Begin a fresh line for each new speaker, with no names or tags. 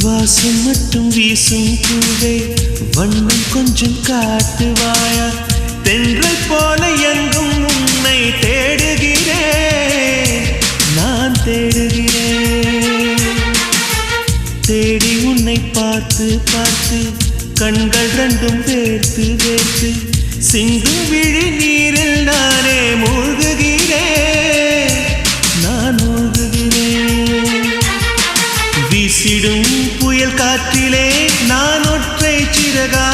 வாசம் மட்டும் வீசும் பூவே வண்ணம் கொஞ்சம் காட்டுவாயா தென்றல் போல எங்கும் உன்னை தேடுகிறேன் நான் தேடுகிறேன் தேடி உன்னை பார்த்து பார்த்து கண்கள் ரெண்டும் வேர்த்து வேர்த்து சிந்தும் விழி நீரில் நானே மூழ்குகிறேன் நான் மூழ்குகிறேன் வீசிடும் புயல் காற்றிலே நான் ஒற்றை சிறகா